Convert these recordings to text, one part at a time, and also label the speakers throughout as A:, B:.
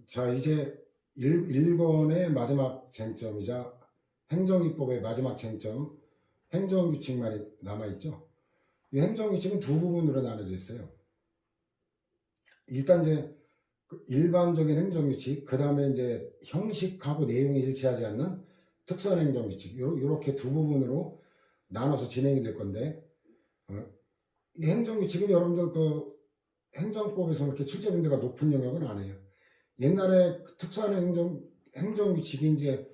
A: 자, 이제 1번의 마지막 쟁점이자 행정기법의 마지막 쟁점, 행정규칙만이 남아있죠. 이 행정규칙은 두 부분으로 나눠져 있어요. 일단 이제 일반적인 행정규칙, 그 다음에 이제 형식하고 내용이 일치하지 않는 특수한 행정규칙, 이렇게 두 부분으로 나눠서 진행이 될 건데, 이 행정규칙은 여러분들 그 행정법에서 그렇게 출제빈도가 높은 영역은 아니에요. 옛날에 특수한 행정규칙이 이제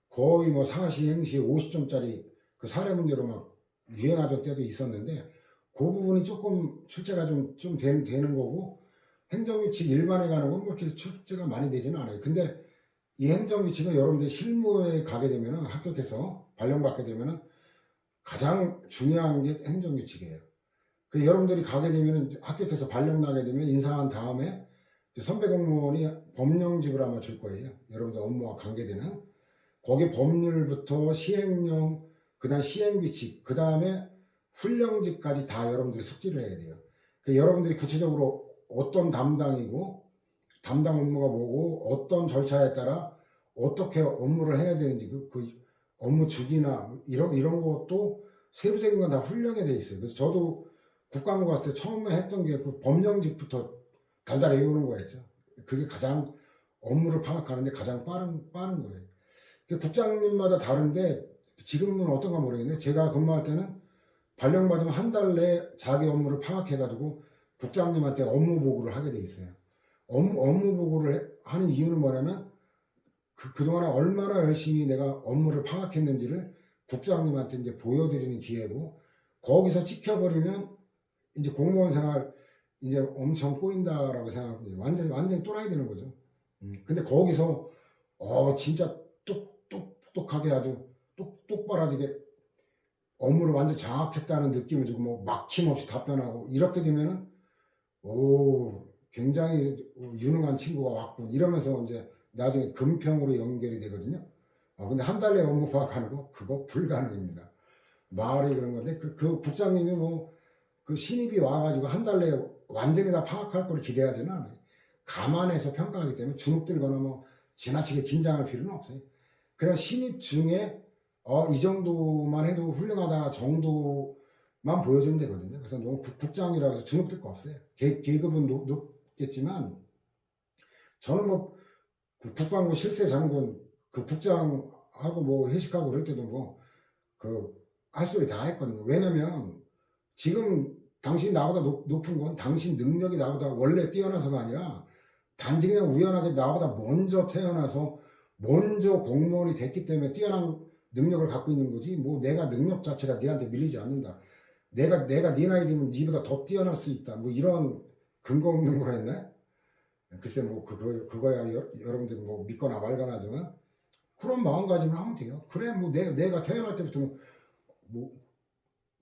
A: 거의 뭐 상시, 행시 50점짜리 그 사례 문제로 막 유행하던 때도 있었는데, 그 부분이 조금 출제가 좀 되는 거고, 행정규칙 일반에 가는 건 뭐 이렇게 출제가 많이 되지는 않아요. 근데 이 행정규칙은 여러분들이 실무에 가게 되면은, 합격해서 발령받게 되면은 가장 중요한 게 행정규칙이에요. 그 여러분들이 가게 되면은, 합격해서 발령 나게 되면 인사한 다음에 선배 공무원이 법령집을 아마 줄 거예요. 여러분들 업무와 관계되는. 거기 법률부터 시행령, 그 다음 시행규칙, 그 다음에 훈령집까지 다 여러분들이 숙지를 해야 돼요. 그 여러분들이 구체적으로 어떤 담당이고, 담당 업무가 뭐고, 어떤 절차에 따라 어떻게 업무를 해야 되는지, 그 업무 주기나 이런 것도 세부적인 건 다 훈령에 돼 있어요. 그래서 저도 국가학원 갔을 때 처음에 했던 게 그 법령집부터 달달 외우는 거였죠. 그게 가장 업무를 파악하는데 가장 빠른 거예요. 국장님마다 다른데 지금은 어떤가 모르겠는데, 제가 근무할 때는 발령받으면 한 달 내에 자기 업무를 파악해가지고 국장님한테 업무 보고를 하게 돼 있어요. 업무 보고를 하는 이유는 뭐냐면, 그동안에 얼마나 열심히 내가 업무를 파악했는지를 국장님한테 이제 보여드리는 기회고, 거기서 찍혀버리면 이제 공무원 생활 이제 엄청 꼬인다라고 생각하고 완전히 또라이 되는 거죠. 근데 거기서 진짜 똑똑하게 아주 똑바라지게 업무를 완전 장악했다는 느낌을 주고, 뭐 막힘없이 답변하고 이렇게 되면은 굉장히 유능한 친구가 왔군 이러면서 이제 나중에 금평으로 연결이 되거든요. 근데 한 달 내에 업무 파악하는 거 그거 불가능입니다. 말이 그런 건데, 그 국장님이 뭐 그 신입이 와가지고 한 달 내에 완전히 다 파악할 걸 기대하지는 않아요. 감안해서 평가하기 때문에 주눅들거나 뭐 지나치게 긴장할 필요는 없어요. 그냥 신입 중에 이 정도만 해도 훌륭하다 정도만 보여주면 되거든요. 그래서 너무 국장이라고 해서 주눅들 거 없어요. 계급은 높겠지만, 저는 뭐 국방부 실세 장군 그 국장하고 뭐 회식하고 그럴 때도 뭐 그 할 소리 다 했거든요. 왜냐면 지금 당신이 나보다 높은 건 당신 능력이 나보다 원래 뛰어나서가 아니라 단지 그냥 우연하게 나보다 먼저 태어나서 먼저 공무원이 됐기 때문에 뛰어난 능력을 갖고 있는 거지, 뭐 내가 능력 자체가 네한테 밀리지 않는다, 내가 네 나이 되면 네보다 더 뛰어날 수 있다, 뭐 이런 근거 없는 거였네. 글쎄 뭐 그거야 여러분들 뭐 믿거나 말거나 하지만 그런 마음가짐을 하면 돼요. 그래 뭐 내가 태어날 때부터 뭐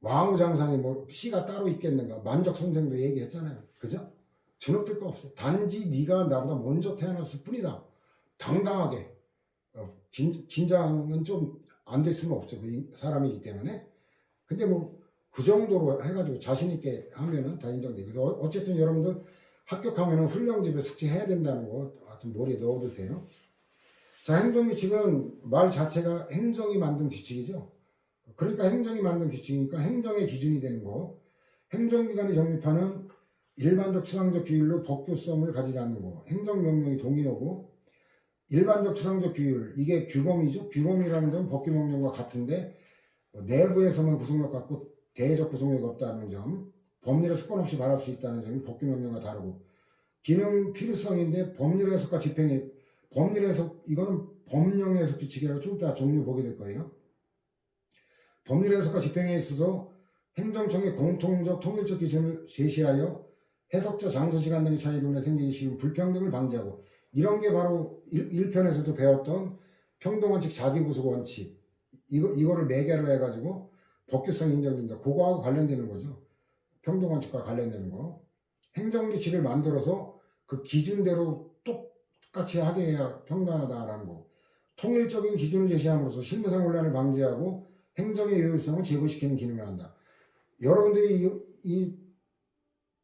A: 왕우장상에 뭐 씨가 따로 있겠는가, 만적 선생도 얘기했잖아요. 그죠? 주눅들 거 없어요. 단지 네가 나보다 먼저 태어났을 뿐이다. 당당하게. 긴장은 좀 안 될 수는 없죠. 그 사람이기 때문에. 근데 뭐 그 정도로 해가지고 자신 있게 하면은 다 인정돼요. 그래서 어쨌든 여러분들 합격하면은 훈령집에 숙지해야 된다는 거 하여튼 머리에 넣어두세요. 자, 행정규칙은 말 자체가 행정이 만든 규칙이죠. 그러니까 행정이 만든 규칙이니까 행정의 기준이 되는 거. 행정기관이 정립하는 일반적 추상적 규율로 법규성을 가지지 않는 거. 행정명령이 동의어고, 일반적 추상적 규율, 이게 규범이죠. 규범이라는 점 법규명령과 같은데 내부에서만 구속력 갖고 대외적 구속력이 없다는 점, 법률에 수권 없이 발할 수 있다는 점이 법규명령과 다르고, 기능 필요성인데 법률 해석과 집행이, 법률 해석, 이거는 법령 해석 규칙이라고 좀 이따 종류 보게 될 거예요. 법률 해석과 집행에 있어서 행정청의 공통적 통일적 기준을 제시하여 해석자 장소시간 등의 차이로 생기기 쉬운 불평등을 방지하고, 이런 게 바로 1편에서도 배웠던 평등원칙, 자기구속 원칙, 이거를 매개로 해가지고 법규성이 인정된다. 그거하고 관련되는 거죠. 평등원칙과 관련되는 거. 행정규칙을 만들어서 그 기준대로 똑같이 하게 해야 평등하다라는 거. 통일적인 기준을 제시함으로써 실무상 혼란을 방지하고 행정의 효율성을 제고시키는 기능을 한다. 여러분들이 이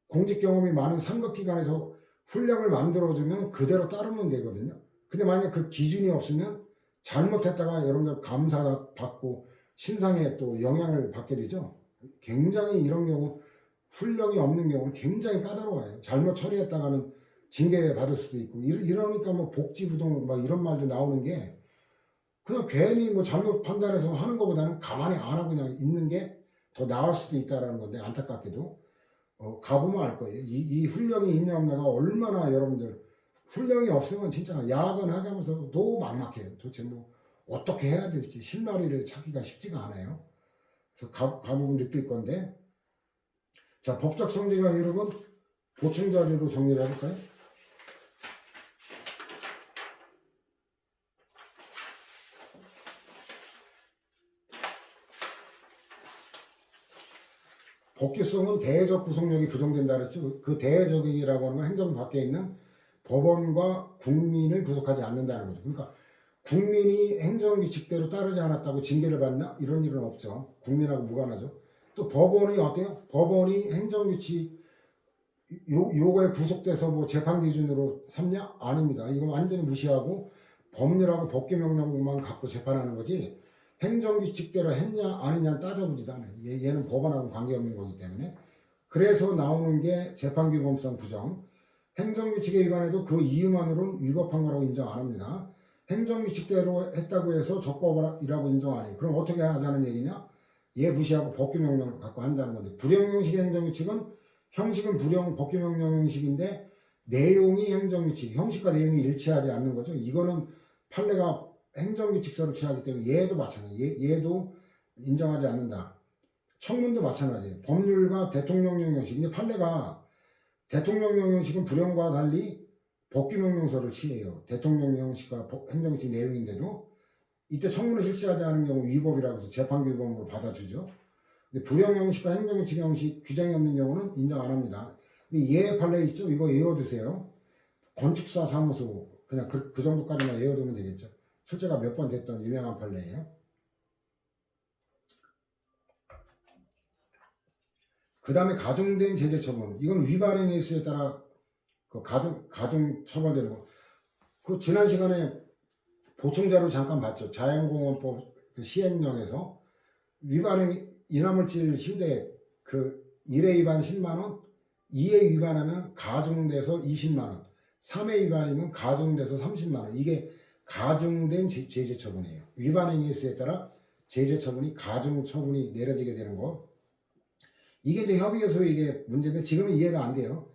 A: 공직 경험이 많은 상급기관에서 훈령을 만들어주면 그대로 따르면 되거든요. 근데 만약 그 기준이 없으면 잘못했다가 여러분들 감사받고 신상에 또 영향을 받게 되죠. 굉장히 이런 경우 훈령이 없는 경우는 굉장히 까다로워요. 잘못 처리했다가는 징계 받을 수도 있고 이러니까 뭐 복지부동 막 이런 말도 나오는 게 그냥 괜히 뭐 잘못 판단해서 하는 것보다는 가만히 안 하고 그냥 있는 게 더 나을 수도 있다라는 건데 안타깝게도 가보면 알 거예요. 이 훈령이 있냐 없냐가 얼마나 여러분들 훈령이 없으면 진짜 야근하게 하면서도 막막해요. 도대체 뭐 어떻게 해야 될지 실마리를 찾기가 쉽지가 않아요. 그래서 가보면 느낄 건데 자 법적 성질과 효력은 보충 자료로 정리를 해볼까요? 법규성은 대외적 구속력이 부정된다 그랬죠. 그 대외적이라고 하는 건 행정부 밖에 있는 법원과 국민을 구속하지 않는다는 거죠. 그러니까 국민이 행정규칙대로 따르지 않았다고 징계를 받나? 이런 일은 없죠. 국민하고 무관하죠. 또 법원이 어때요? 법원이 행정규칙 요거에 구속돼서 뭐 재판 기준으로 삼냐? 아닙니다. 이건 완전히 무시하고 법률하고 법규명령만 갖고 재판하는 거지 행정규칙대로 했냐 아니냐는 따져보지도 않아요. 얘는 법원하고 관계없는 거기 때문에. 그래서 나오는 게 재판규범성 부정. 행정규칙에 위반해도 그 이유만으로는 위법한 거라고 인정 안 합니다. 행정규칙대로 했다고 해서 적법이라고 인정 안 해요. 그럼 어떻게 하자는 얘기냐? 얘 무시하고 법규명령을 갖고 한다는 건데 불형식의 행정규칙은 형식은 불형 법규명령 형식인데 내용이 행정규칙, 형식과 내용이 일치하지 않는 거죠. 이거는 판례가 행정규칙서를 취하기 때문에 얘도 마찬가지. 얘도 인정하지 않는다. 청문도 마찬가지예요. 법률과 대통령령 형식. 근데 판례가 대통령령 형식은 불형과 달리 법규명령서를 취해요. 대통령령 형식과 행정규칙 내용인데도 이때 청문을 실시하지 않은 경우 위법이라고 해서 재판규범으로 받아주죠. 근데 불형 형식과 행정규칙 형식 규정이 없는 경우는 인정 안 합니다. 근데 예 판례 있죠? 이거 외워두세요. 건축사 사무소 그냥 그 정도까지만 외워두면 되겠죠. 출제가 몇 번 됐던 유명한 판례예요. 그 다음에 가중된 제재 처분. 이건 위반 행위의 수에 따라 그 가중 처벌되는 거. 그 지난 시간에 보충자료 잠깐 봤죠. 자연공원법 그 시행령에서 위반 행위 인화물질 휴대 그 1회 위반 10만 원, 2회 위반하면 가중돼서 20만 원, 3회 위반이면 가중돼서 30만 원. 이게 가중된 제재 처분이에요. 위반 행위의 수에 따라 제재 처분이 가중 처분이 내려지게 되는 거. 이게 이제 협의에서 이게 문제인데 지금은 이해가 안 돼요.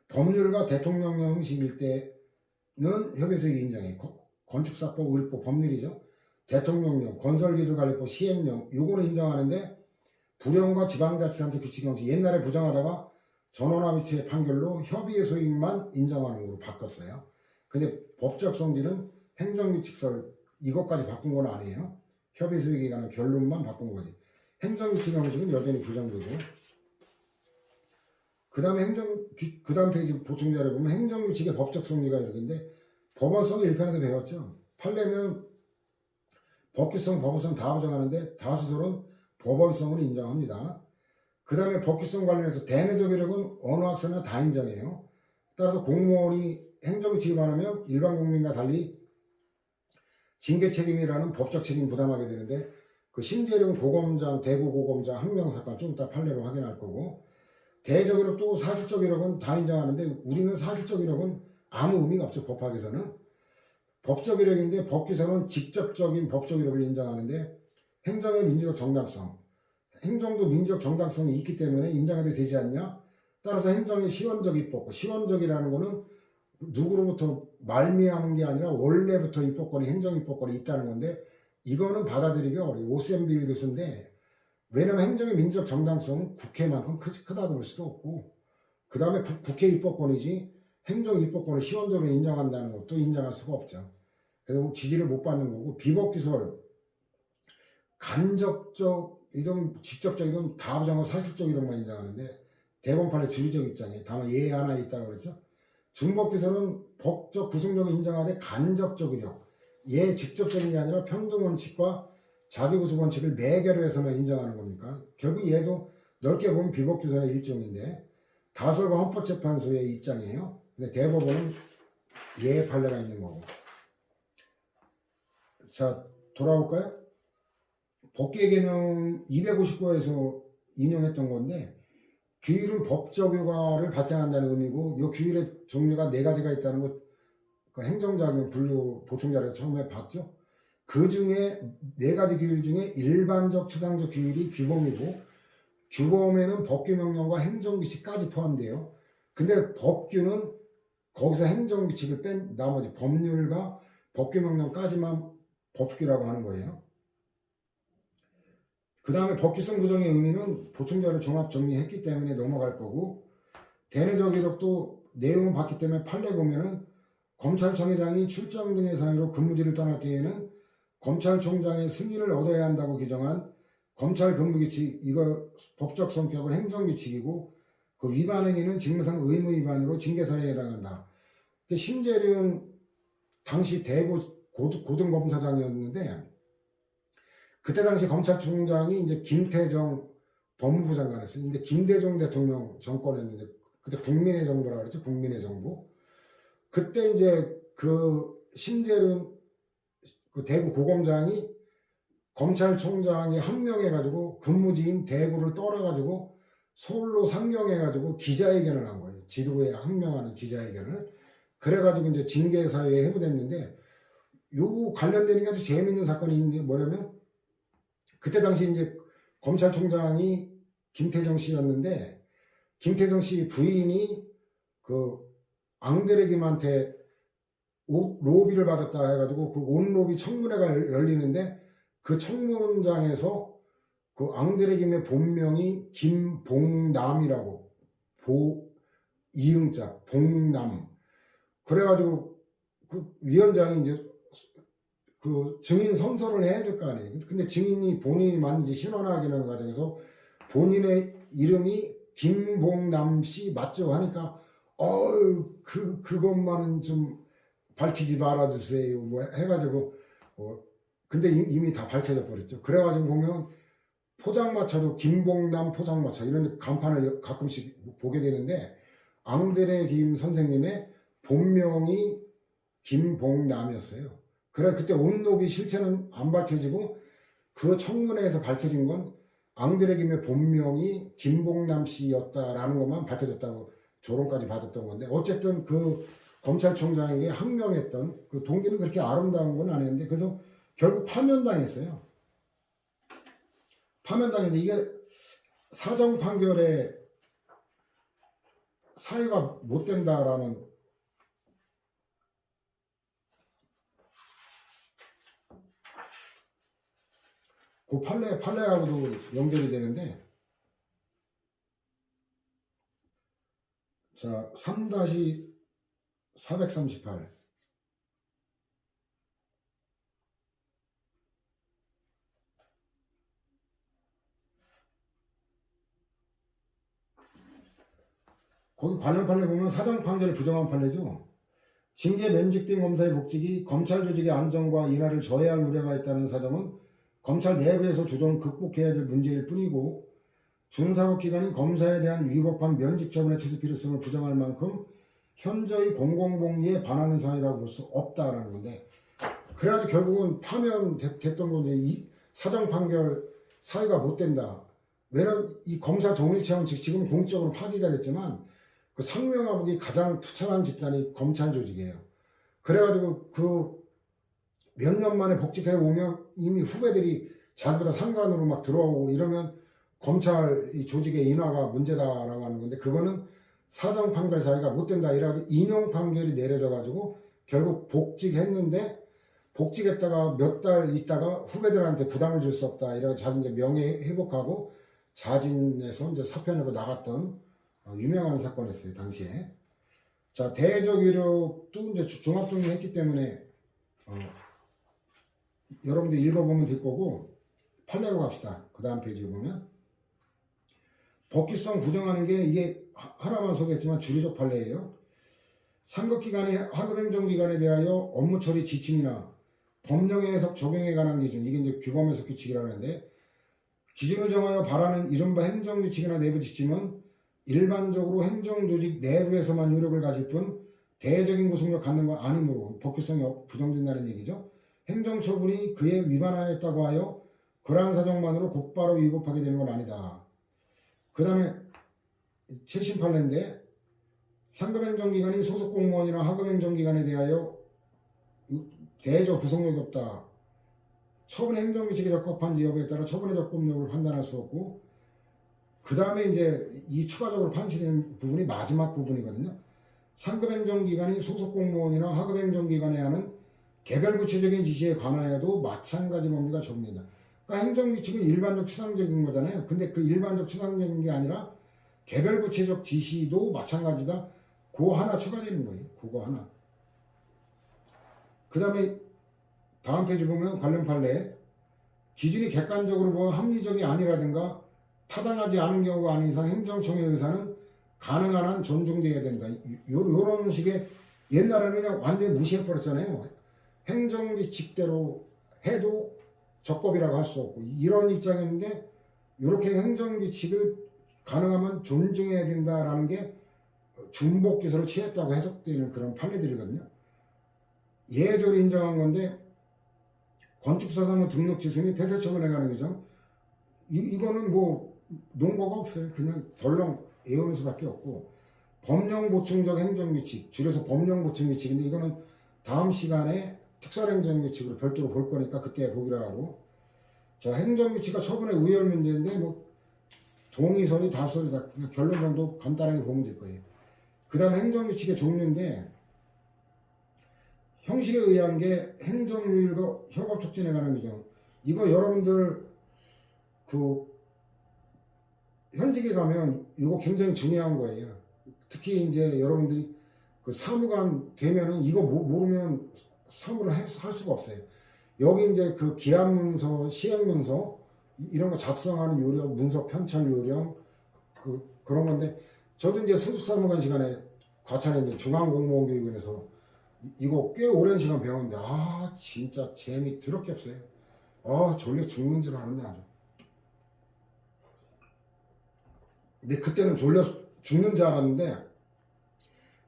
A: 법률과 대통령령 형식일 때는 협의에서 인정해요. 건축사법, 의료법, 법률이죠. 대통령령, 건설기술관리법, 시행령 요거는 인정하는데 불형과 지방자치단체 규칙 형식 옛날에 부정하다가 전원합의체 판결로 협의의 소임만 인정하는 걸로 바꿨어요. 근데 법적 성질은 행정규칙설 이것까지 바꾼 건 아니에요. 협의 소임에 관한 결론만 바꾼 거지. 행정규칙 형식은 여전히 부정되고 그 다음에 그 다음 페이지 보충자료 보면 행정규칙의 법적 성리가 이렇게인데 법원성 1편에서 배웠죠. 판례면 법규성, 법원성 다 부정하는데 다수설은 법원성을 인정합니다. 그 다음에 법규성 관련해서 대내적 효력은 어느 학생이나 다 인정해요. 따라서 공무원이 행정규칙 위반하면 일반 국민과 달리 징계 책임이라는 법적 책임 부담하게 되는데 그 심재령 고검장, 대구고검장 항명사건 좀 이따 판례로 확인할 거고 대적 효력 또 사실적 효력은 다 인정하는데 우리는 사실적 효력은 아무 의미가 없죠. 법학에서는. 법적 효력인데 법규서는 직접적인 법적 효력을 인정하는데 행정의 민주적 정당성 행정도 민주적 정당성이 있기 때문에 인정해도 되지 않냐? 따라서 행정의 시원적 입법 시원적이라는 거는 누구로부터 말미암은 게 아니라 원래부터 입법권이 행정 입법권이 있다는 건데 이거는 받아들이기가 어려워요. 오센빌 교수인데 왜냐면 행정의 민주적 정당성은 국회만큼 크다고 볼 수도 없고 그 다음에 국회 입법권이지 행정 입법권을 시원적으로 인정한다는 것도 인정할 수가 없죠. 그래서 지지를 못 받는 거고 비법기설 간접적 이런 직접적 이런 다 부정하고 사실적 이런 걸 인정하는데 대법원 판례 주의적 입장에 다만 예 하나 있다고 그랬죠. 준법기설은 법적 구속력을 인정하되 간접적 의력 예 직접적인 게 아니라 평등원칙과 자기구속원칙을 매개로 해서만 인정하는 겁니까? 결국 얘도 넓게 보면 비법규설의 일종인데 다수가 헌법재판소의 입장이에요. 근데 대법원은 예 판례가 있는 거고. 자, 돌아올까요? 법계 개념 259에서 인용했던 건데, 규율은 법적 효과를 발생한다는 의미고, 이 규율의 종류가 네 가지가 있다는 거, 그 행정작용 분류 보충자료에서 처음에 봤죠. 그 중에 네 가지 규율 중에 일반적 추상적 규율이 규범이고, 규범에는 법규명령과 행정규칙까지 포함돼요. 근데 법규는 거기서 행정규칙을 뺀 나머지 법률과 법규명령까지만 법규라고 하는 거예요. 그 다음에 법규성 구정의 의미는 보충자료 종합 정리했기 때문에 넘어갈 거고, 대내적 이력도 내용은 봤기 때문에 판례 보면은 검찰청장이 출장 등의 사유로 근무지를 떠날 때에는 검찰총장의 승인을 얻어야 한다고 규정한 검찰 근무규칙, 이거 법적 성격은 행정규칙이고, 그 위반 행위는 직무상 의무 위반으로 징계사유에 해당한다. 심재륜 당시 대구 고등검사장이었는데, 그때 당시 검찰총장이 이제 김태정 법무부 장관이었어요. 근데 김대중 대통령 정권이었는데, 그때 국민의 정부라고 그랬죠. 국민의 정부. 그때 이제 그 심재륜 그 대구 고검장이 검찰총장이 항명해가지고 근무지인 대구를 떠나가지고 서울로 상경해가지고 기자회견을 한 거예요. 지도부에 항명하는 기자회견을. 그래가지고 이제 징계 사유에 해부됐는데, 요 관련되는 게 아주 재밌는 사건이 있는데 뭐냐면, 그때 당시 이제 검찰총장이 김태정 씨였는데, 김태정 씨 부인이 그 앙드레김한테 옷 로비를 받았다 해가지고 그 옷 로비 청문회가 열리는데, 그 청문장에서 그 앙드레김의 본명이 김봉남이라고, 이응자 봉남. 그래가지고 그 위원장이 이제 그 증인 선서를 해야 될 거 아니에요. 근데 증인이 본인이 맞는지 신원하기는 과정에서 본인의 이름이 김봉남 씨 맞죠 하니까, 그것만은 좀 밝히지 말아주세요 뭐 해가지고, 근데 이미 다 밝혀져 버렸죠. 그래가지고 보면 포장마차도 김봉남 포장마차 이런 간판을 가끔씩 보게 되는데, 앙드레 김 선생님의 본명이 김봉남이었어요. 그래, 그때 온로비 실체는 안 밝혀지고, 그 청문회에서 밝혀진 건 앙드레 김의 본명이 김봉남 씨였다라는 것만 밝혀졌다고 조롱까지 받았던 건데, 어쨌든 그 검찰총장에게 항명했던 그 동기는 그렇게 아름다운 건 아니었는데, 그래서 결국 파면당했어요. 파면당했는데, 이게 사정 판결에 사유가 못 된다라는, 그 판례하고도 연결이 되는데, 자, 3-438. 거기 관련 판례 보면 사정 판결을 부정한 판례죠. 징계 면직된 검사의 복직이 검찰 조직의 안정과 인하를 저해할 우려가 있다는 사정은 검찰 내부에서 조정 극복해야 될 문제일 뿐이고, 준사법기관이 검사에 대한 위법한 면직 처분의 취소 필요성을 부정할 만큼 현저히 공공복리에 반하는 사유라고 볼 수 없다라는 건데, 그래가지고 결국은 파면됐던 건데, 이 사정 판결 사유가 못 된다. 왜냐면 이 검사 동일체험 즉 지금 공적으로 파기가 됐지만, 그 상명하복이 가장 투철한 집단이 검찰 조직이에요. 그래가지고 그 몇 년 만에 복직해 오면 이미 후배들이 자기보다 상관으로 막 들어오고 이러면 검찰 이 조직의 인화가 문제다라고 하는 건데, 그거는 사정 판결 사유가 못 된다 이라고 인용 판결이 내려져가지고 결국 복직했는데, 복직했다가 몇 달 있다가 후배들한테 부담을 줄 수 없다 이라고 자기 이제 명예 회복하고 자진해서 이제 사표 내고 나갔던 유명한 사건이었어요 당시에. 자, 대외적 이력도 이제 종합 정리했기 때문에 여러분들 읽어보면 될 거고, 판례로 갑시다. 그 다음 페이지에 보면 법규성 부정하는 게, 이게 하나만 소개했지만 주류적 판례예요. 상급기관의 하급행정기관에 대하여 업무 처리 지침이나 법령의 해석 적용에 관한 기준, 이게 이제 규범 해석 규칙이라고 하는데, 기준을 정하여 발하는 이른바 행정규칙이나 내부 지침은 일반적으로 행정조직 내부에서만 효력을 가질 뿐 대외적인 구속력 갖는 건 아니므로 법규성이 부정된다는 얘기죠. 행정처분이 그에 위반하였다고 하여 그러한 사정만으로 곧바로 위법하게 되는 건 아니다. 그 다음에 78년인데 상급행정기관이 소속공무원이나 하급행정기관에 대하여 대외적 구속력이 없다. 처분 행정규칙에 적합한지 여부에 따라 처분의 적법력을 판단할 수 없고, 그 다음에 이제 이 추가적으로 판시된 부분이 마지막 부분이거든요. 상급행정기관이 소속공무원이나 하급행정기관에 하는 개별 구체적인 지시에 관하여도 마찬가지 법리가 적용된다. 그러니까 행정규칙은 일반적 추상적인 거잖아요. 근데 그 일반적 추상적인 게 아니라 개별 구체적 지시도 마찬가지다. 그거 하나 추가되는 거예요. 그거 하나. 그 다음에 다음 페이지 보면 관련 판례 기준이 객관적으로 보면 합리적이 아니라든가 타당하지 않은 경우가 아닌 이상 행정청의 의사는 가능한 한 존중돼야 된다. 요런 식의 옛날에는 그냥 완전히 무시해버렸잖아요. 행정규칙대로 해도 적법이라고 할 수 없고 이런 입장이었는데 이렇게 행정규칙을 가능하면 존중해야 된다라는 게 중복기소를 취했다고 해석되는 그런 판례들이거든요. 예외적으로 인정한 건데 건축사상은 등록지수 및 폐쇄처분에 관한 규정 이거는 뭐 논거가 없어요. 그냥 덜렁 외우는 수밖에 없고 법령보충적 행정규칙 줄여서 법령보충규칙인데 이거는 다음 시간에 특설행정규칙으로 별도로 볼 거니까 그때 보기로 하고 자 행정규칙과 처분의 우열 문제인데 뭐 동의설이 다수설이다. 그냥 결론 정도 간단하게 보면 될 거예요. 그 다음에 행정규칙의 종류인데 형식에 의한 게 행정효율과 협업 촉진에 관한 규정. 이거 여러분들 그 현직에 가면 이거 굉장히 중요한 거예요. 특히 이제 여러분들이 그 사무관 되면은 이거 모르면 사무를 할 수가 없어요. 여기 이제 그 기합문서, 시행문서 이런 거 작성하는 요령, 문서 편찬 요령 그런 건데 저도 이제 수습사무관 시간에 과찬했는데 중앙공무원교육원에서 이거 꽤 오랜 시간 배웠는데 진짜 재미 더럽게 없어요. 졸려 죽는 줄 아는데 아주. 근데 그때는 졸려 죽는 줄 알았는데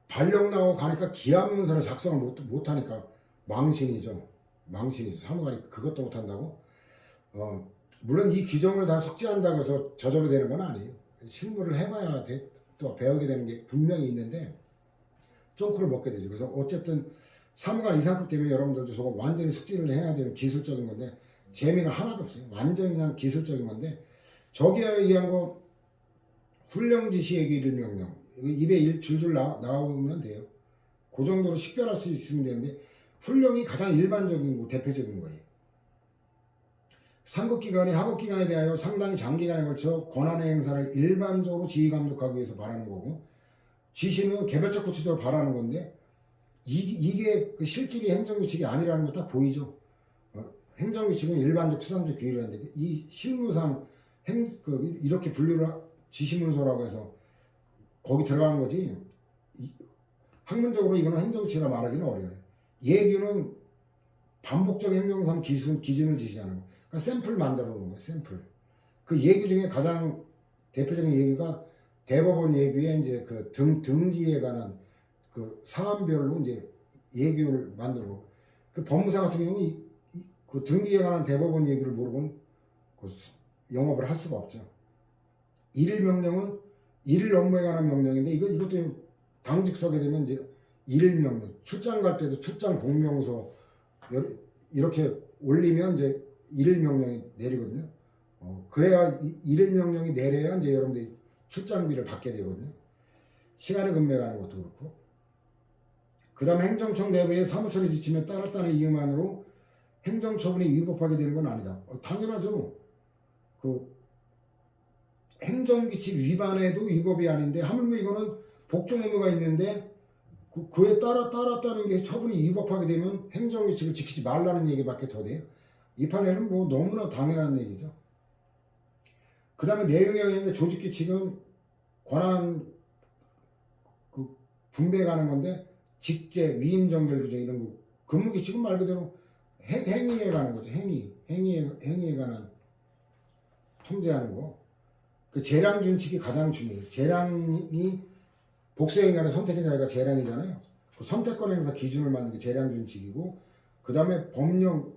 A: 발령 나고 가니까 기합문서를 작성을 못하니까 망신이죠. 사무관이 그것도 못한다고. 물론 이 규정을 다 숙지한다고 해서 저절로 되는 건 아니에요. 실무를 해봐야 또 배우게 되는 게 분명히 있는데 쫑크를 먹게 되죠. 그래서 어쨌든 사무관 이상급 때문에 여러분들도 저거 완전히 숙지를 해야 되는 기술적인 건데 재미는 하나도 없어요. 완전히 그냥 기술적인 건데 저기에 의한 거 훈령 지시 얘기를 명령 입에 줄줄 나오면 돼요. 그 정도로 식별할 수 있으면 되는데 훈령이 가장 일반적이고 대표적인 거예요. 상급기관이 하급기관에 대하여 상당히 장기간에 걸쳐 권한의 행사를 일반적으로 지휘감독하기 위해서 바라는 거고 지시는 개별적 구체적으로 바라는 건데 이게 그 실질이 행정규칙이 아니라는 거 다 보이죠. 행정규칙은 일반적 추상적 규율인데 이 실무상 이렇게 분류를 지시문서라고 해서 거기 들어간 거지 학문적으로 이거는 행정규칙이라 말하기는 어려워요. 예규는 반복적 행정상 기준을 지시하는 거. 그러니까 샘플 만들어 놓은 거예요. 샘플. 그 예규 중에 가장 대표적인 예규가 대법원 예규에 이제 그 등기에 관한 그 사안별로 이제 예규를 만들고 그 법무사 같은 경우는 그 등기에 관한 대법원 예규를 모르고는 그 영업을 할 수가 없죠. 일일 명령은 일일 업무에 관한 명령인데 이것도 당직 서게 되면 이제 일일 명령 출장 갈 때도 출장 복명서 이렇게 올리면 이제 일일 명령이 내리거든요. 그래야 일일 명령이 내려야 이제 여러분들이 출장비를 받게 되거든요. 시간에 근무하는 것도 그렇고. 그 다음 행정청 내부의 사무처리 지침에 따랐다는 이유만으로 행정처분이 위법하게 되는 건 아니다. 당연하죠. 그 행정규칙 위반에도 위법이 아닌데 하물며 이거는 복종 의무가 있는데 그에 따랐다는 게 처분이 위법하게 되면 행정규칙을 지키지 말라는 얘기밖에 더 돼요. 이 판에는 뭐 너무나 당연한 얘기죠. 그 다음에 내용에 의한 조직규칙은 권한 그 분배에 관한 건데 직제, 위임정결 규정 이런 거 근무규칙은 말 그대로 행위에 관한 거죠. 행위에 관한 통제하는 거. 그 재량준칙이 가장 중요해요. 재량이 복수행위간의 선택의 자유가 재량이잖아요. 그 선택권 행사 기준을 만든 게 재량준칙이고, 그 다음에 법령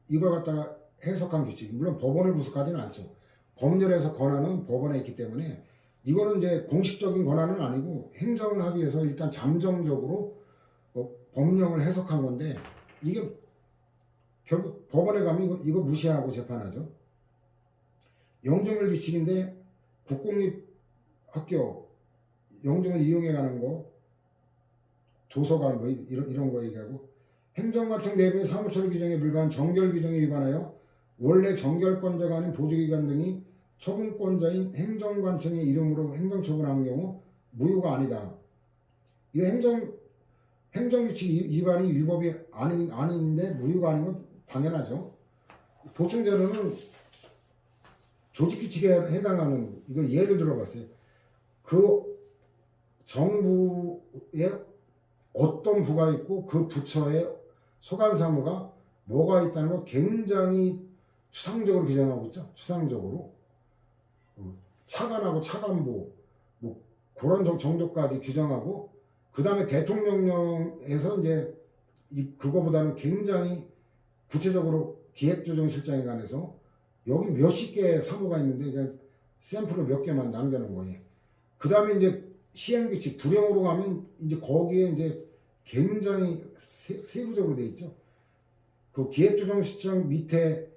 A: 이걸 갖다가 해석한 규칙. 물론 법원을 구속하지는 않죠. 법률에서 권한은 법원에 있기 때문에 이거는 이제 공식적인 권한은 아니고 행정을 하기 위해서 일단 잠정적으로 법령을 해석한 건데, 이게 결국 법원에 가면 이거 무시하고 재판하죠. 영종일 규칙인데 국공립학교 영종을 이용해 가는 거, 도서관 뭐 이런 거 얘기하고, 행정관청 내부의 사무처리 규정에 불과한 정결 규정에 위반하여 원래 정결권자가 아닌 보조기관 등이 처분권자인 행정관청의 이름으로 행정처분한 경우 무효가 아니다. 이거 행정규칙 위반이 위법이 아닌데 무효가 아닌 건 당연하죠. 보충자료는 조직규칙에 해당하는, 이거 예를 들어봤어요. 그 정부에 어떤 부가 있고 그 부처의 소관사무가 뭐가 있다는 걸 굉장히 추상적으로 규정하고 있죠. 추상적으로. 차관하고 차관보 뭐 그런 정도까지 규정하고, 그 다음에 대통령령에서 이제 그거보다는 굉장히 구체적으로 기획조정실장에 관해서 여기 몇십 개의 사무가 있는데 그냥 샘플을 몇 개만 남겨놓은 거예요. 그 다음에 이제 시행규칙 불령으로 가면 이제 거기에 이제 굉장히 세부적으로 돼 있죠. 그 기획조정실장 밑에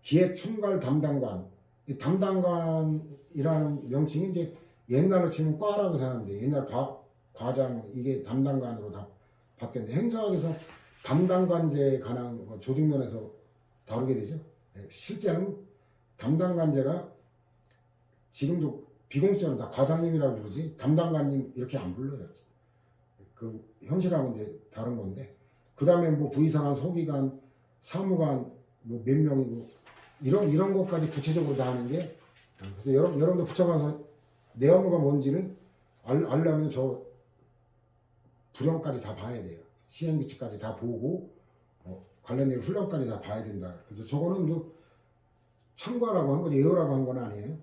A: 기획총괄 담당관, 이 담당관이라는 명칭이 이제 옛날로 치면 과라고 생각하는데, 옛날 과장, 이게 담당관으로 다 바뀌었는데, 행정학에서 담당관제에 관한 조직면에서 다루게 되죠. 실제는 담당관제가 지금도 비공식적으로 다 과장님이라고 부르지 담당관님 이렇게 안 불러요. 그 현실하고 이제 다른 건데, 그 다음에 뭐 부의사관, 서기관, 사무관 뭐 몇 명이고 이런 것까지 구체적으로 다 하는 게, 그래서 여러분들 부처 가서 내 업무가 뭔지를 알려면 저 불령까지 다 봐야 돼요. 시행규칙까지 다 보고 관련된 훈련까지 다 봐야 된다. 그래서 저거는 뭐 참고하라고 한 거지 외우라고 한 건 아니에요.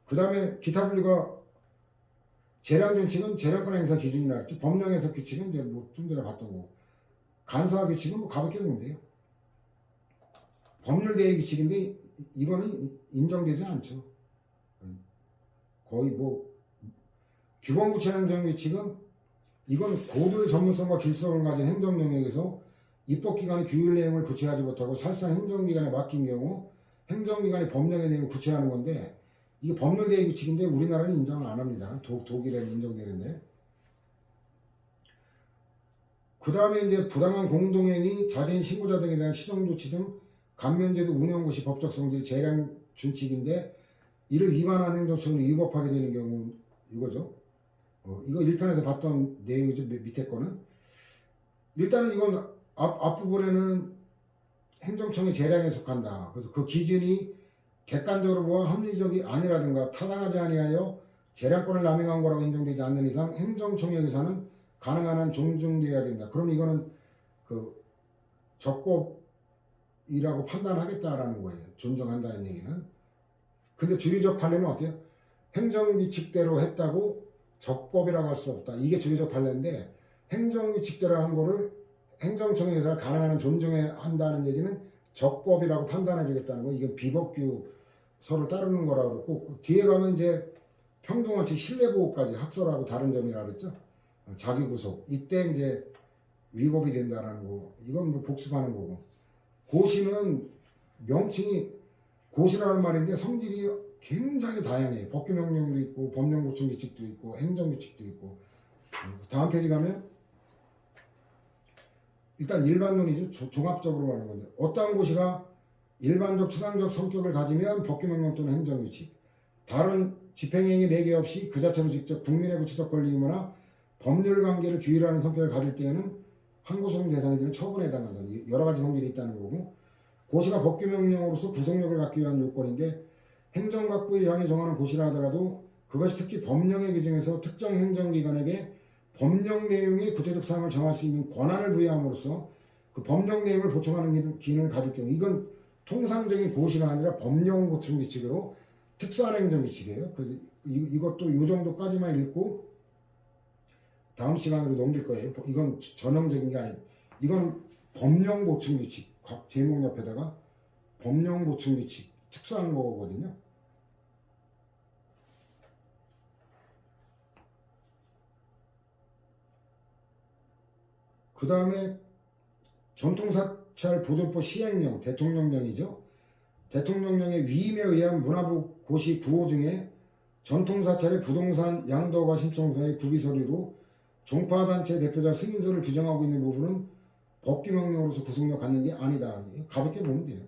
A: 그 다음에 기타 분류가 재량준칙은 재량권 행사 기준이라 했죠. 법령 해석 규칙은 이제 뭐 좀 전에 봤던 거. 간사화 규칙은 뭐 가볍게 보면 돼요. 법률 대의 규칙인데 이거는 인정되지 않죠. 거의 뭐 규범구체 행정규칙은 이건 고도의 전문성과 길성을 가진 행정 영역에서 입법기관이 규율 내용을 구체하지 못하고 사실상 행정기관에 맡긴 경우 행정기관이 법령의 내용을 구체하는 건데, 이게 법률 대의 규칙인데 우리나라는 인정을 안 합니다. 독일에는 인정되는데. 그 다음에 이제 부당한 공동행위, 자재인 신고자 등에 대한 시정조치 등 감면제도 운영고시 법적 성질 재량 준칙인데, 이를 위반한 행정처분을 위법하게 되는 경우 이거죠. 이거 1편에서 봤던 내용이죠. 밑에 거는. 일단은 이건 앞부분에는 행정청이 재량에 속한다. 그래서 그 기준이 객관적으로 보아 합리적이 아니라든가 타당하지 아니하여 재량권을 남용한 거라고 인정되지 않는 이상 행정청의 의사는 가능한 한 존중되어야 된다. 그럼 이거는 그 적법이라고 판단하겠다라는 거예요. 존중한다는 얘기는. 근데 주류적 판례는 어때요? 행정규칙대로 했다고 적법이라고 할 수 없다. 이게 주류적 판례인데, 행정규칙대로 한 거를 행정청의 의사를 가능한 한 존중해야 한다는 얘기는 적법이라고 판단해 주겠다는 거. 이게 비법규서를 따르는 거라고 그랬고, 뒤에 가면 이제 평등원칙 신뢰보호까지 학설하고 다른 점이라 그랬죠. 자기구속. 이때 이제 위법이 된다라는 거. 이건 뭐 복습하는 거고. 고시는 명칭이 고시라는 말인데 성질이 굉장히 다양해요. 법규명령도 있고 법령보충규칙도 있고 행정규칙도 있고. 다음 페이지 가면 일단 일반론이죠. 종합적으로 말하는 건데, 어떠한 고시가 일반적 추상적 성격을 가지면 법규명령 또는 행정규칙, 다른 집행행위 매개 없이 그 자체로 직접 국민의 구체적 권리이거나 법률 관계를 규율하는 성격을 가질 때에는 항고소송 대상이 되는 처분에 해당한다. 여러 가지 성질이 있다는 거고, 고시가 법규명령으로서 구속력을 갖기 위한 요건인데, 행정각부의 의안이 정하는 고시라 하더라도 그것이 특히 법령의 규정에서 특정 행정기관에게 법령 내용의 구체적 사항을 정할 수 있는 권한을 부여함으로써 그 법령 내용을 보충하는 기능을 가질 경우, 이건 통상적인 고시가 아니라 법령 보충 규칙으로 특수한 행정 규칙이에요. 그래서 이것도 이 정도까지만 읽고, 다음 시간으로 넘길 거예요. 이건 전형적인 게 아니고 이건 법령 보충 규칙 제목 옆에다가 법령 보충 규칙 특수한 거거든요. 그 다음에 전통사찰 보존법 시행령 대통령령이죠. 대통령령의 위임에 의한 문화부 고시 구호 중에 전통사찰의 부동산 양도과 신청서의 구비서류로 종파단체 대표자 승인서를 규정하고 있는 부분은 법규명령으로서 구속력 갖는 게 아니다. 가볍게 보면 돼요.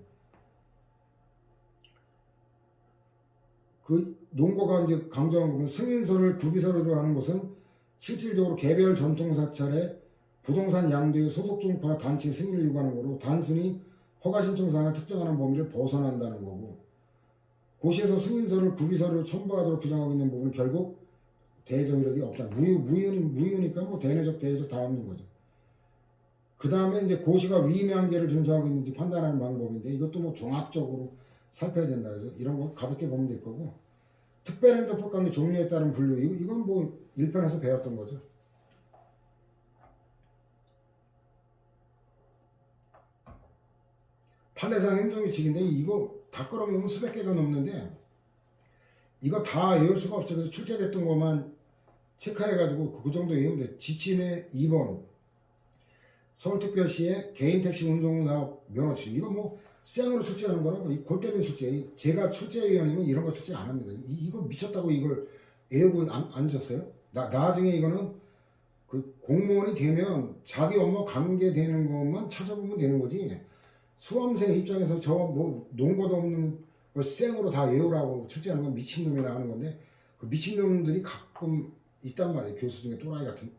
A: 그 논거가 이제 강조한 부분 승인서를 구비서류로 하는 것은 실질적으로 개별 전통사찰의 부동산 양도의 소속 종파 단체 승인을 요구하는 거로 단순히 허가 신청사항을 특정하는 범위를 벗어난다는 거고 고시에서 승인서를 구비서류로 첨부하도록 규정하고 있는 부분은 결국 대외적 이력이 없다. 무효니까 뭐 대내적 대외적 다 없는 거죠. 그 다음에 이제 고시가 위임의 한계를 준수하고 있는지 판단하는 방법인데 이것도 뭐 종합적으로 살펴야 된다. 그래서 이런 거 가볍게 보면 될 거고 특별행정법 관리 종류에 따른 분류 이건 뭐 1편에서 배웠던 거죠. 판례상 행정규칙인데 이거 다 끌어보면 수백 개가 넘는데 이거 다 외울 수가 없죠. 그래서 출제됐던 것만 체크해가지고 그 정도 외우면 돼. 지침의 2번 서울특별시의 개인택시 운송사업 면허 취득 이거 뭐 생으로 출제하는 거라 골 때리는 출제. 제가 출제위원이면 이런 거 출제 안 합니다. 이거 미쳤다고 이걸 외우고 앉았어요. 나중에 이거는 그 공무원이 되면 자기 업무 관계되는 것만 찾아보면 되는 거지. 수험생 입장에서 저 뭐 논거도 없는 걸 생으로 다 외우라고 출제하는 건 미친놈이라 하는 건데 그 미친놈들이 가끔 있단 말이에요. 교수 중에 또라이 같은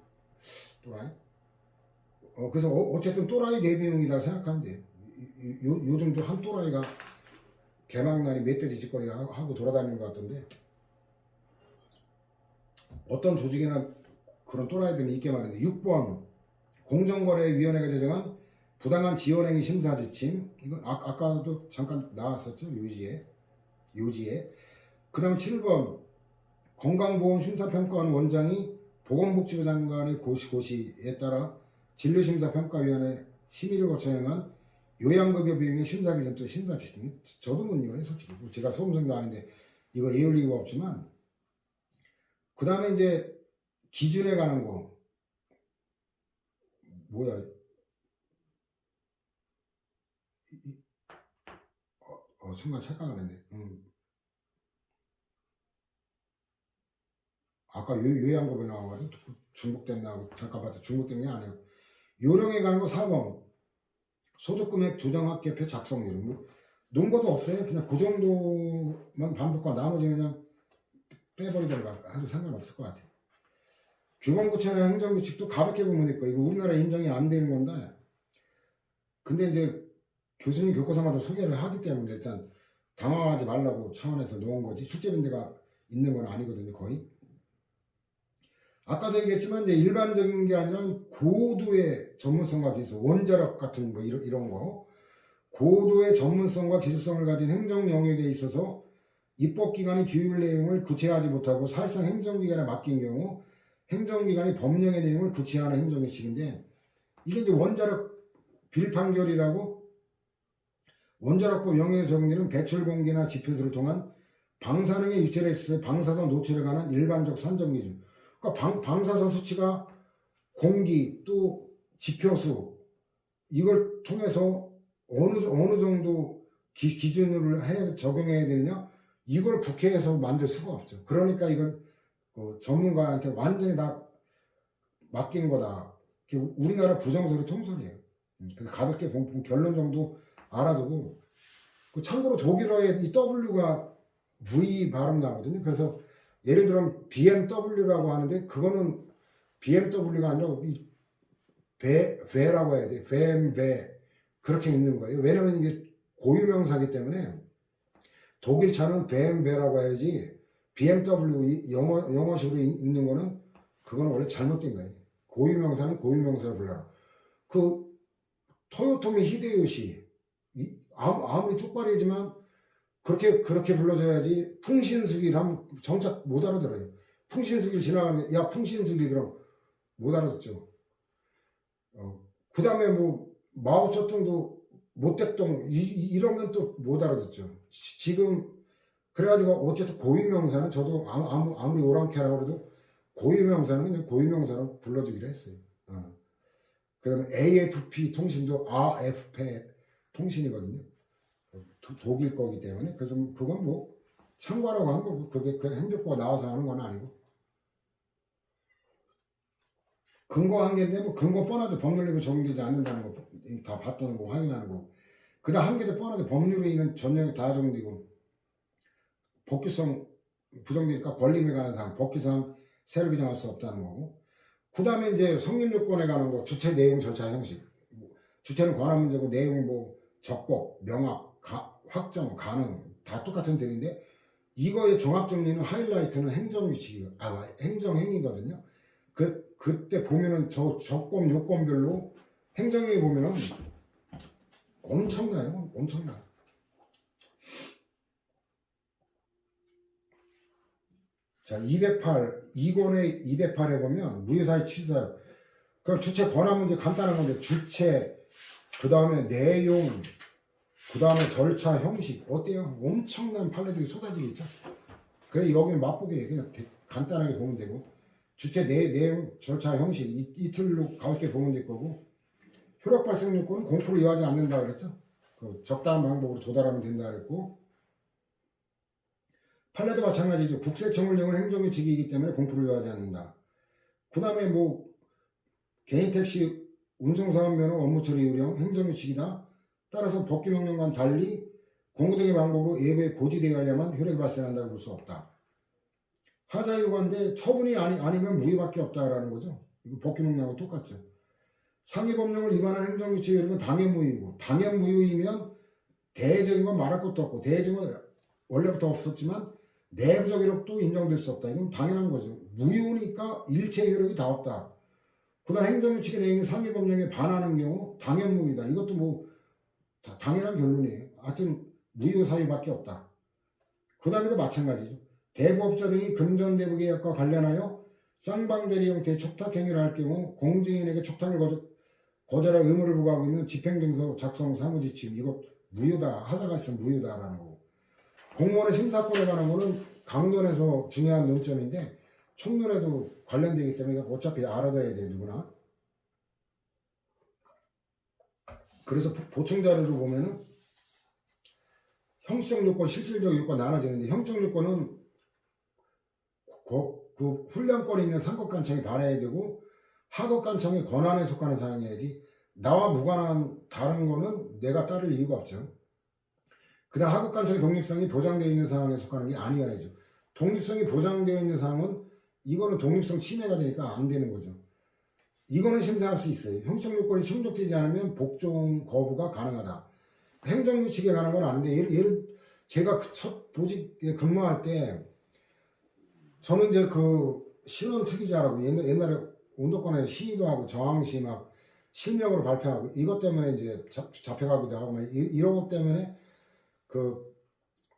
A: 또라이. 그래서 어쨌든 또라이 내비용이다 생각하면 돼요. 요즘도 한 또라이가 개막날이 멧돼지 짓거리 하고 돌아다니는 것 같던데 어떤 조직이나 그런 또라이들이 있게 마련돼. 6번 공정거래위원회가 제정한 부당한 지원행위 심사 지침 이건 아까도 잠깐 나왔었죠. 요지에 그 다음 7번 건강보험 심사평가원 원장이 보건복지부 장관의 고시에 따라 진료심사평가위원회 심의를 거쳐 행한 요양급여 비용의 심사기준 또 심사 지침 저도 못 이해해요. 솔직히 제가 수험생도 아닌데 이거 외울 이유가 없지만 그 다음에 이제 기준에 관한 거 뭐야 순간 착각을 했네. 아까 요양급여 나와가지고 중복된 나오고 잠깐 봤다. 중복된 게 아니에요. 요령에 관한 거 4번 소득금액 조정학계표 작성 요령 뭐 논거도 없어요. 그냥 그 정도만 반복과 나머지 그냥 빼버리던가 해도 상관없을 것 같아요. 규범구체화 행정규칙도 가볍게 보면 될 거예요. 이거 우리나라 인정이 안 되는 건데 근데 이제 교수님 교과서마다 소개를 하기 때문에 일단 당황하지 말라고 차원에서 놓은 거지 출제빈대가 있는 건 아니거든요. 거의 아까도 얘기했지만 이제 일반적인 게 아니라 고도의 전문성과 기술 원자력 같은 거 이런 거 고도의 전문성과 기술성을 가진 행정 영역에 있어서 입법기관이 규율 내용을 구체화하지 못하고 사실상 행정기관에 맡긴 경우 행정기관이 법령의 내용을 구체화하는 행정규칙인데 이게 이제 원자력 빌판결이라고 원자력법 영역에 적용되는 배출 공기나 지표수를 통한 방사능의 유체에 있어 방사선 노출에 관한 일반적 산정 기준. 그러니까 방사선 수치가 공기 또 지표수 이걸 통해서 어느 정도 기준으로 적용해야 되느냐 이걸 국회에서 만들 수가 없죠. 그러니까 이걸 전문가한테 완전히 다 맡긴 거다. 우리나라 부정설이 통설이에요. 그래서 가볍게 결론 정도 알아두고 참고로 독일어에 이 W가 V 발음 나거든요. 그래서 예를 들면 BMW라고 하는데 그거는 BMW가 아니라 이 배라고 해야 돼. 배 그렇게 있는 거예요. 왜냐면 이게 고유명사기 때문에 독일 차는 BMW라고 해야지 BMW 영어식으로 있는 거는 그거는 원래 잘못된 거예요. 고유명사는 고유명사로 불러라. 그 토요토미 히데요시 아무리 쪽발이지만 그렇게 불러줘야지 풍신수기를 하면 정작 못 알아들어요. 풍신수기를 지나가는데 야 풍신수기 그럼 못 알아듣죠. 그 다음에 뭐 마오쩌둥도 모택동 이러면 또 못 알아듣죠. 지금 그래가지고 어쨌든 고유명사는 저도 아무리 오랑캐라고 해도 고유명사는 그냥 고유명사로 불러주기로 했어요. 그 다음에 AFP 통신도 AFP 통신이거든요. 독일 거기 때문에. 그래서 그건 뭐 참고하라고 한 거고, 그게 그 행정부가 나와서 하는 건 아니고. 근거 한계인데 뭐 근거 뻔하죠. 법률리고 적용되지 않는다는 거 다 봤다는 거 확인하는 거. 그다음 한계도 뻔하죠. 법률에 있는 전형이 다 적용되고 법규성 부정되니까 권리에 관한 사항, 법규상 새로 규정할 수 없다는 거고. 그 다음에 이제 성립요건에 관한 거, 주체 내용 절차 형식. 주체는 권한 문제고 내용 뭐 적법, 명확, 확정, 가능 다 똑같은 틀인데 이거의 종합 정리는 하이라이트는 행정행위거든요. 그때 보면은 저 적법 요건별로 행정행위 보면은 엄청나요. 엄청나. 자, 208, 2권의 208에 보면 무효사의 취사. 그 주체 권한 문제 간단한 건데 주체, 그 다음에 내용, 그 다음에 절차, 형식 어때요? 엄청난 판례들이 쏟아지고 있죠. 그래 여기는 맛보기 그냥 간단하게 보면 되고 주체 내용, 절차, 형식 이틀로 가볍게 보면 될 거고 효력 발생 요건은 공포를 이용하지 않는다 그랬죠. 그 적당한 방법으로 도달하면 된다 그랬고 판례도 마찬가지죠. 국세청을령은 행정규칙이기 때문에 공포를 이용하지 않는다. 그 다음에 뭐 개인 택시 운송사업면허 업무처리 요령 행정규칙이다. 따라서 법규명령과는 달리 공고등의 방법으로 예부에 고지되어야만 효력이 발생한다고 볼 수 없다. 하자 요구인데 처분이 아니면 무효밖에 없다라는 거죠. 이거 법규명령하고 똑같죠. 상위법령을 위반한 행정규칙 이런 건 당연 무효이고 당연 무효이면 대외적인 건 말할 것도 없고 대외적인 건 원래부터 없었지만 내부적 효력도 인정될 수 없다. 이건 당연한 거죠. 무효니까 일체 효력이 다 없다. 그 다음 행정규칙의 내용이 상위법령에 반하는 경우 당연 무효다. 이것도 뭐 당연한 결론이에요. 하여튼 무효 사유밖에 없다. 그 다음에도 마찬가지죠. 대부업자 등이 금전대부 계약과 관련하여 쌍방대리 형태의 촉탁 행위를 할 경우 공증인에게 촉탁을 거절할 의무를 부과하고 있는 집행증서 작성 사무지침 이것 무효다. 하자가 있으면 무효다라는 거고. 공무원의 심사권에 관한 거는 강론에서 중요한 논점인데 총론에도 관련되기 때문에 어차피 알아둬야 돼 누구나. 그래서 보충 자료를 보면은 형식적 요건, 실질적 요건 나눠지는데 형식 요건은 그 훈련권이 있는 상급관청이 반해야 되고 하급관청의 권한에 속하는 사항이어야지 나와 무관한 다른 거는 내가 따를 이유가 없죠. 그다음 하급관청의 독립성이 보장되어 있는 사항에 속하는 게 아니어야죠. 독립성이 보장되어 있는 사항은 이거는 독립성 침해가 되니까 안 되는 거죠. 이거는 심사할 수 있어요. 형식 요건이 충족되지 않으면 복종 거부가 가능하다. 행정규칙에 관한 건 아닌데 예를 제가 첫 보직에 근무할 때 저는 이제 그 신원 특이자라고 옛날에 운동권에 시위도 하고 저항시 막 실명으로 발표하고 이것 때문에 이제 잡혀가기도 하고 이런 것 때문에 그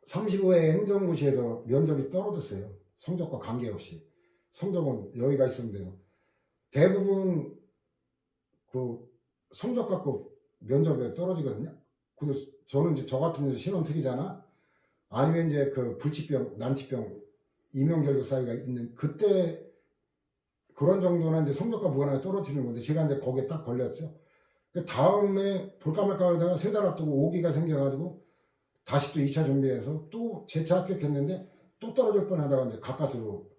A: 35회 행정고시에서 면접이 떨어졌어요. 성적과 관계없이. 성적은 여기가 있으면 돼요. 대부분 그 성적 갖고 면접에 떨어지거든요. 근데 저는 이제 저 같은 이제 신원 특이자나 아니면 이제 그 불치병, 난치병, 이명결격 사유가 있는 그때 그런 정도는 이제 성적과 무관하게 떨어지는 건데 제가 이제 거기에 딱 걸렸죠. 다음에 볼까 말까 하다가 3달 앞두고 오기가 생겨가지고 다시 또 2차 준비해서 또 재차 합격했는데 또 떨어질 뻔 하다가 이제 가까스로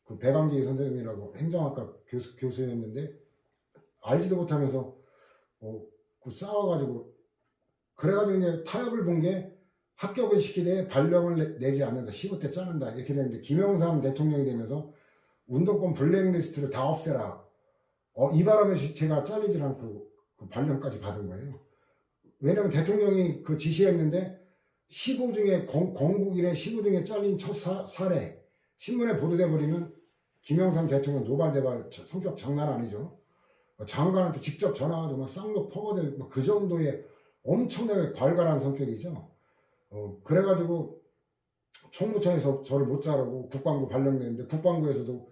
A: 그 배광기 선생님이라고 행정학과 교수였는데 알지도 못하면서 그 싸워가지고 그래가지고 이제 타협을 본 게 합격을 시키되 발령을 내지 않는다. 15대 짜는다. 이렇게 됐는데 김영삼 대통령이 되면서 운동권 블랙리스트를 다 없애라. 이 바람에 제가 잘리질 않고 그 발령까지 받은 거예요. 왜냐면 대통령이 그 지시했는데 15 중에 건국일에 15 중에 잘린 첫 사례 신문에 보도돼 버리면 김영삼 대통령 노발대발 성격 장난 아니죠. 장관한테 직접 전화가지고 막 쌍욕 퍼버될 그 정도의 엄청나게 괄괄한 성격이죠. 그래가지고 총무청에서 저를 못 자르고 국방부 발령냈는데 국방부에서도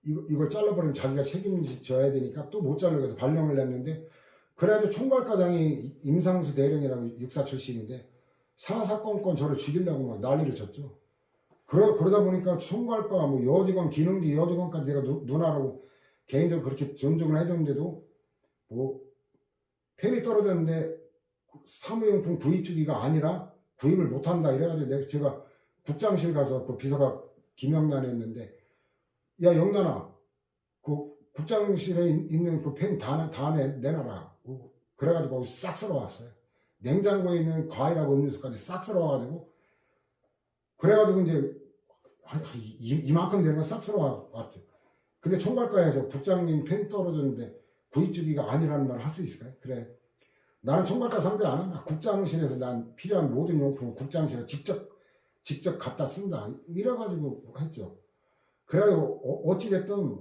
A: 이걸 잘라버리면 자기가 책임져야 되니까 또 못 자르고 해서 발령을 냈는데, 그래도 총괄과장이 임상수 대령이라고 육사 출신인데 사사건건 저를 죽이려고 막 난리를 쳤죠. 그러다 보니까 총괄과 뭐 여직원, 기능직 여직원까지 내가 누나라고 개인적으로 그렇게 존중을 해줬는데도 뭐 펜이 떨어졌는데 사무용품 구입 주기가 아니라 구입을 못한다 이래가지고 제가 국장실 가서 그 비서가 김영란이 했는데, 야 영란아, 그 국장실에 있는 그 펜 다 내놔라. 그래가지고 거기 싹 쓸어왔어요. 냉장고에 있는 과일하고 음료수까지 싹 쓸어와가지고, 그래가지고 이제 이만큼 되는 거 싹 쓸어왔죠. 근데 총괄과에서 국장님 펜 떨어졌는데 구입 주기가 아니라는 말을 할 수 있을까요? 그래, 나는 총괄과 상대 안 한다. 국장실에서 난 필요한 모든 용품을 국장실에 직접 갖다 쓴다. 이래가지고 했죠. 그래가지고 어찌됐든,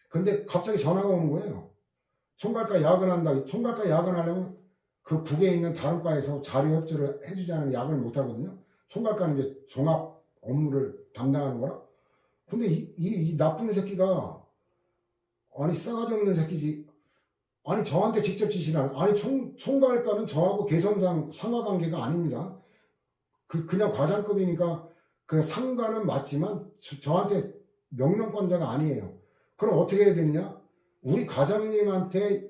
A: 근데 갑자기 전화가 오는 거예요. 총괄과 야근한다. 총괄과 야근하려면 그 국에 있는 다른 과에서 자료 협조를 해주지 않으면 야근을 못 하거든요. 총괄과는 이제 종합 업무를 담당하는 거라. 근데 이 나쁜 새끼가, 아니 싸가지 없는 새끼지. 아니 저한테 직접 지시를 하는, 아니 총괄과는 저하고 계선상 상하관계가 아닙니다. 그냥 과장급이니까 그 상관은 맞지만 저한테 명령권자가 아니에요. 그럼 어떻게 해야 되느냐? 우리 과장님한테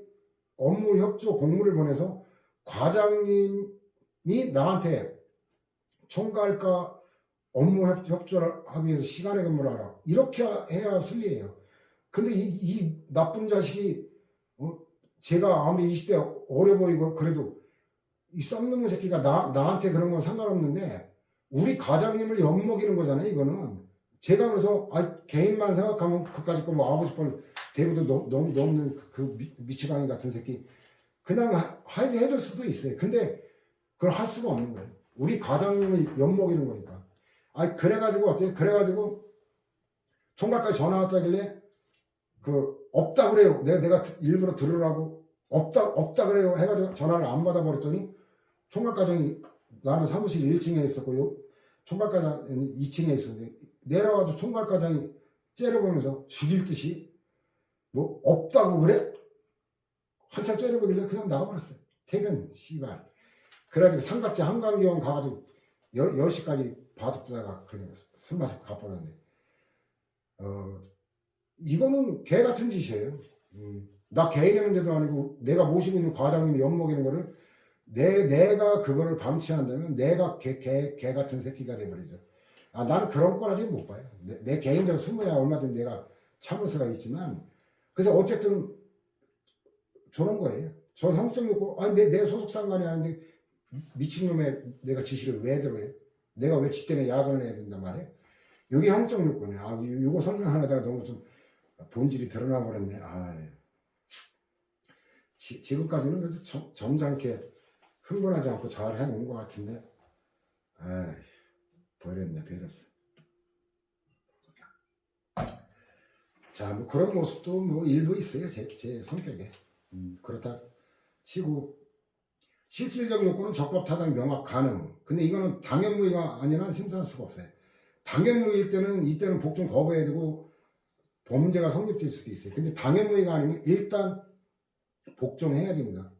A: 업무 협조 공문을 보내서 과장님이 나한테 총괄과 업무 협조를 하기 위해서 시간에 근무를 하라. 이렇게 해야 순리예요. 근데 이 나쁜 자식이, 제가 아무리 20대 어려 보이고 그래도 이 쌍놈의 새끼가 나한테 그런 건 상관없는데 우리 과장님을 엿먹이는 거잖아요. 이거는 제가 그래서 개인만 생각하면 그까짓 거뭐 하고 싶은 대부도 넘는 그 미치광이 같은 새끼 그냥 해줄 수도 있어요. 근데 그걸 할 수가 없는 거예요. 우리 과장님을 엿먹이는 거니까. 그래가지고 어때요? 그래가지고 총괄까지 전화 왔다길래 없다 그래요. 내가 일부러 들으라고 없다 그래요 해가지고 전화를 안 받아버렸더니, 총괄과장이, 나는 사무실 1층에 있었고요, 총괄과장은 2층에 있었는데 내려와가지고 총괄과장이 째려보면서 죽일 듯이 뭐 없다고 그래? 한참 째려보길래 그냥 나가버렸어요. 퇴근 씨발. 그래가지고 삼각지 한강병원 가가지고 10시까지 바둑두다가 그냥 술 마시고 가버렸네. 이거는 개 같은 짓이에요. 나 개인의 문제도 아니고 내가 모시고 있는 과장님이 엿먹이는 거를 내가 그거를 방치한다면 내가 개 같은 새끼가 돼버리죠. 나는 그런 거라지 못 봐요. 내 개인적으로 승부야 얼마든지 내가 참을 수가 있지만, 그래서 어쨌든 저런 거예요. 저 형적 욕구, 내 소속 상관이 아닌데 미친놈의 내가 지시를 왜 들어요? 내가 왜 지 때문에 야근을 해야 된단 말이에요? 이게 형적 욕구네. 이거 설명하다가 너무 좀 본질이 드러나 버렸네. 지금까지는 그래도 점잖게 흥분하지 않고 잘 해놓은 것 같은데, 버렸네. 자, 뭐 그런 모습도 뭐 일부 있어요. 제 성격에. 그렇다 치고, 실질적 요건은 적법타당 명확 가능. 근데 이거는 당연무의가 아니라 심사할 수가 없어요. 당연무의일 때는, 이때는 복종 거부해야 되고 범죄가 성립될 수도 있어요. 근데 당연무의가 아니면 일단 복종해야 됩니다.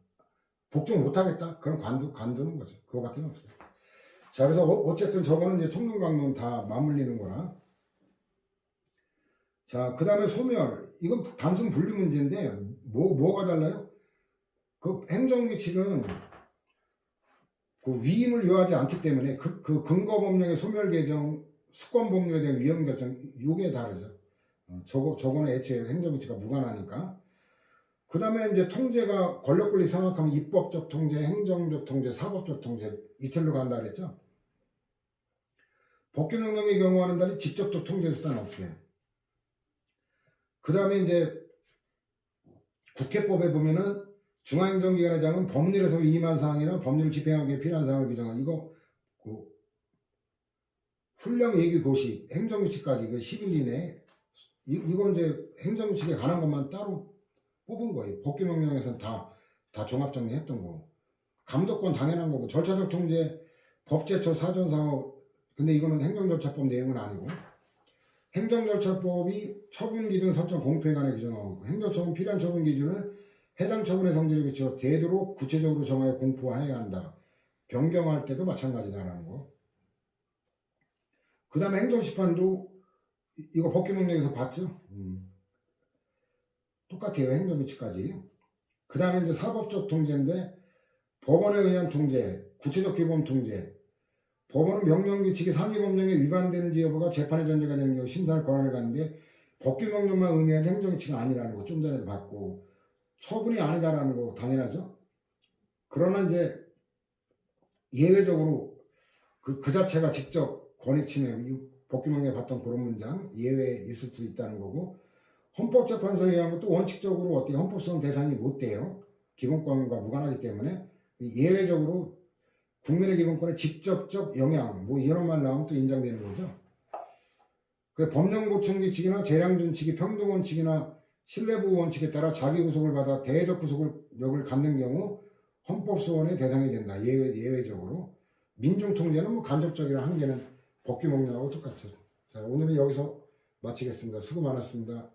A: 복종 못하겠다? 그럼 관두는 거죠. 그거밖에 없어요. 자, 그래서 어쨌든 저거는 이제 총론강론 다 맞물리는 거라. 자, 그 다음에 소멸. 이건 단순 분류 문제인데, 뭐가 달라요? 그 행정규칙은 그 위임을 요하지 않기 때문에 그 근거법령의 소멸 개정, 수권법률에 대한 위헌 결정, 요게 다르죠. 저거는 애초에 행정규칙과 무관하니까. 그 다음에 이제 통제가 권력분리 생각하면 입법적 통제, 행정적 통제, 사법적 통제 이틀로 간다 그랬죠. 법규명령의 경우와는 달리 직접적 통제 수단은 없어요. 그 다음에 이제 국회법에 보면은 중앙행정기관의장은 법률에서 위임한 사항이나 법률을 집행하기 위해 필요한 사항을 규정한, 이거 훈령 예규 고시 행정규칙까지 이거 10일 이내, 이건 이제 행정규칙에 관한 것만 따로 뽑은 거예요. 법규명령에서는 다 종합정리했던 거. 감독권 당연한 거고, 절차적 통제, 법제처 사전사후, 근데 이거는 행정절차법 내용은 아니고. 행정절차법이 처분 기준 설정 공표에 관해 규정하고 있고, 행정처분 필요한 처분 기준을 해당 처분의 성질에 비추어 되도록 구체적으로 정하여 공포하여야 한다. 변경할 때도 마찬가지다라는 거. 그 다음에 행정심판도 이거 법규명령에서 봤죠? 똑같아요. 행정규칙까지. 그 다음에 이제 사법적 통제인데, 법원에 의한 통제, 구체적 규범 통제. 법원은 명령규칙이 상위법령에 위반되는지 여부가 재판의 전제가 되는 경우 심사할 권한을 갖는데, 법규명령만 의미하는 행정규칙은 아니라는 거 좀 전에도 봤고, 처분이 아니다라는 거 당연하죠. 그러나 이제 예외적으로 그 자체가 직접 권익침해, 법규명령에 봤던 그런 문장 예외에 있을 수 있다는 거고, 헌법재판소에 의한 것도 원칙적으로 어떻게 헌법성 대상이 못 돼요. 기본권과 무관하기 때문에 예외적으로 국민의 기본권에 직접적 영향, 뭐 이런 말 나오면 또 인정되는 거죠. 그 법령 보충 규칙이나 재량 준칙이 평등 원칙이나 신뢰보호 원칙에 따라 자기 구속을 받아 대외적 구속력을 갖는 경우 헌법 소원의 대상이 된다. 예외적으로. 민중 통제는 뭐 간접적이라 한계는 법규 명령하고 똑같죠. 자, 오늘은 여기서 마치겠습니다. 수고 많았습니다.